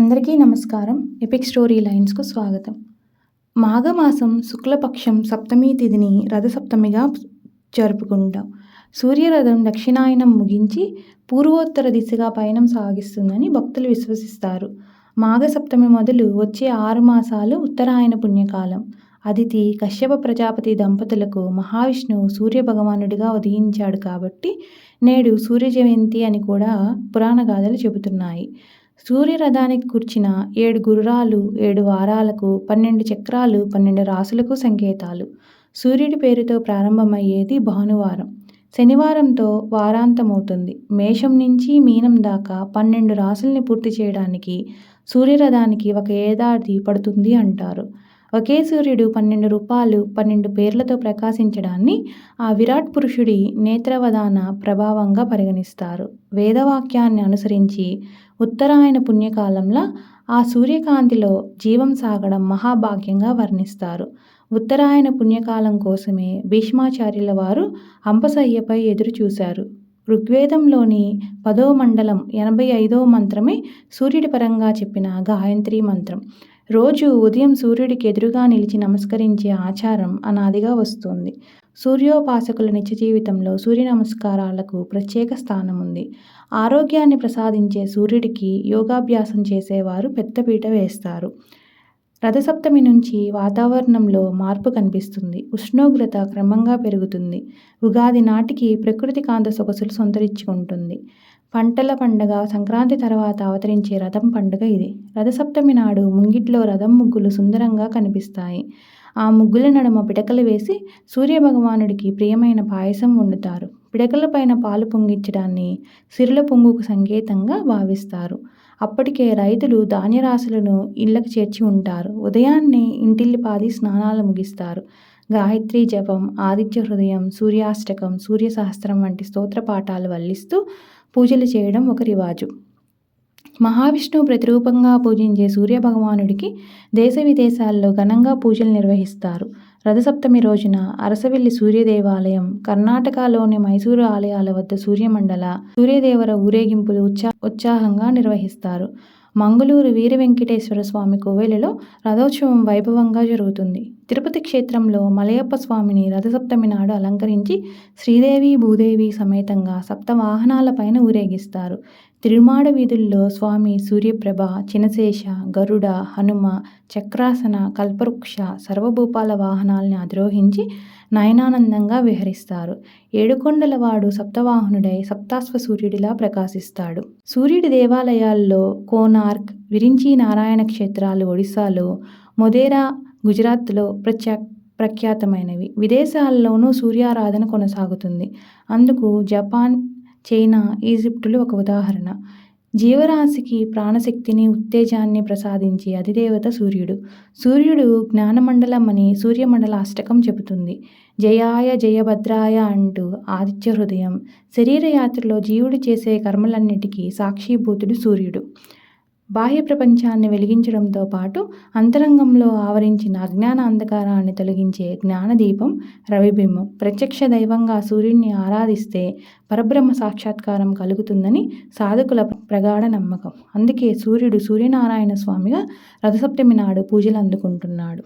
అందరికీ నమస్కారం. Epic story లైన్స్‌కు స్వాగతం. మాఘమాసం శుక్లపక్షం సప్తమి తిథిని రథసప్తమిగా జరుపుకుంటాం. సూర్యరథం దక్షిణాయనం ముగించి పూర్వోత్తర దిశగా పయనం సాగిస్తుందని భక్తులు విశ్వసిస్తారు. మాఘసప్తమి మొదలు వచ్చే 6 మాసాలు ఉత్తరాయణ పుణ్యకాలం. అదితి, కశ్యప ప్రజాపతి దంపతులకు మహావిష్ణువు సూర్యభగవానుడిగా ఉదయించాడు కాబట్టి నేడు సూర్య జయంతి అని కూడా పురాణగాథలు చెబుతున్నాయి. సూర్యరథానికి కూర్చిన 7 గుర్రాలు 7 వారాలకు, 12 చక్రాలు 12 రాసులకు సంకేతాలు. సూర్యుడి పేరుతో ప్రారంభమయ్యేది భానువారం. శనివారంతో వారాంతమవుతుంది. మేషం నుంచి మీనం దాకా 12 రాసుల్ని పూర్తి చేయడానికి సూర్యరథానికి ఒక ఏడాది పడుతుంది అంటారు. ఒకే సూర్యుడు 12 రూపాలు 12 పేర్లతో ప్రకాశించడాన్ని ఆ విరాట్ పురుషుడి నేత్రావధాన ప్రభావంగా పరిగణిస్తారు. వేదవాక్యాన్ని అనుసరించి ఉత్తరాయణ పుణ్యకాలంలో ఆ సూర్యకాంతిలో జీవం సాగడం మహాభాగ్యంగా వర్ణిస్తారు. ఉత్తరాయణ పుణ్యకాలం కోసమే భీష్మాచార్యుల వారు అంపశయ్యపై ఎదురు చూశారు. ఋగ్వేదంలోని 10వ మండలం 85వ మంత్రమే సూర్యుడి పరంగా చెప్పిన గాయత్రీ మంత్రం. రోజు ఉదయం సూర్యుడికి ఎదురుగా నిలిచి నమస్కరించే ఆచారం అనాదిగా వస్తోంది. సూర్యోపాసకుల నిత్య జీవితంలో సూర్య నమస్కారాలకు ప్రత్యేక స్థానం ఉంది. ఆరోగ్యాన్ని ప్రసాదించే సూర్యుడికి యోగాభ్యాసం చేసేవారు పెద్దపీట వేస్తారు. రథసప్తమి నుంచి వాతావరణంలో మార్పు కనిపిస్తుంది. ఉష్ణోగ్రత క్రమంగా పెరుగుతుంది. ఉగాది నాటికి ప్రకృతి కాంత సొగసులు సంతరించుకుంటుంది. పంటల పండగ సంక్రాంతి తర్వాత అవతరించే రథం పండుగ ఇది. రథసప్తమి నాడు ముంగిట్లో రథం ముగ్గులు సుందరంగా కనిపిస్తాయి. ఆ ముగ్గుల నడుమ పిడకలు వేసి సూర్యభగవానుడికి ప్రియమైన పాయసం వండుతారు. పిడకలపైన పాలు పొంగించడాన్ని సిరుల పొంగుకు సంకేతంగా భావిస్తారు. అప్పటికే రైతులు ధాన్యరాశులను ఇళ్లకు చేర్చి ఉంటారు. ఉదయాన్నే ఇంటిల్లిపాది స్నానాలు ముగిస్తారు. గాయత్రీ జపం, ఆదిత్య హృదయం, సూర్యాష్టకం, సూర్య సహస్రం వంటి స్తోత్ర పాఠాలు వల్లిస్తూ పూజలు చేయడం ఒక రివాజు. మహావిష్ణువు ప్రతిరూపంగా పూజించే సూర్యభగవానుడికి దేశ విదేశాల్లో ఘనంగా పూజలు నిర్వహిస్తారు. రథసప్తమి రోజున అరసవెల్లి సూర్యదేవాలయం, కర్ణాటకలోని మైసూరు ఆలయాల వద్ద సూర్యమండల, సూర్యదేవర ఊరేగింపులు ఉత్సాహంగా నిర్వహిస్తారు. మంగళూరు వీర వెంకటేశ్వర స్వామి కోవెలలో రథోత్సవం వైభవంగా జరుగుతుంది. తిరుపతి క్షేత్రంలో మలయప్ప స్వామిని రథసప్తమి నాడు అలంకరించి శ్రీదేవి భూదేవి సమేతంగా సప్తవాహనాలపైన ఊరేగిస్తారు. తిరుమాడ వీధుల్లో స్వామి సూర్యప్రభ, చినశేష, గరుడ, హనుమ, చక్రాసన, కల్పవృక్ష, సర్వభూపాల వాహనాల్ని అధిరోహించి నయనానందంగా విహరిస్తారు. ఏడుకొండలవాడు సప్తవాహనుడై సప్తాశ్వ సూర్యుడిలా ప్రకాశిస్తాడు. సూర్యుడి దేవాలయాల్లో కోనార్క్, విరించి నారాయణ క్షేత్రాలు ఒడిశాలో, మొధేరా గుజరాత్లో ప్రఖ్యాతమైనవి. విదేశాల్లోనూ సూర్యారాధన కొనసాగుతుంది. అందుకు జపాన్, చైనా, ఈజిప్టులు ఒక ఉదాహరణ. జీవరాశికి ప్రాణశక్తిని, ఉత్తేజాన్ని ప్రసాదించే అధిదేవత సూర్యుడు. సూర్యుడు జ్ఞానమండలం అని సూర్యమండల అష్టకం చెబుతుంది. జయాయ జయభద్రాయ అంటూ ఆదిత్య హృదయం. శరీరయాత్రలో జీవుడు చేసే కర్మలన్నిటికీ సాక్షిభూతుడు సూర్యుడు. బాహ్య ప్రపంచాన్ని వెలిగించడంతో పాటు అంతరంగంలో ఆవరించిన అజ్ఞాన అంధకారాన్ని తొలగించే జ్ఞానదీపం రవిబింబం. ప్రత్యక్ష దైవంగా సూర్యుడిని ఆరాధిస్తే పరబ్రహ్మ సాక్షాత్కారం కలుగుతుందని సాధకుల ప్రగాఢ నమ్మకం. అందుకే సూర్యుడు సూర్యనారాయణ స్వామిగా రథసప్తమి నాడు పూజలు అందుకుంటున్నాడు.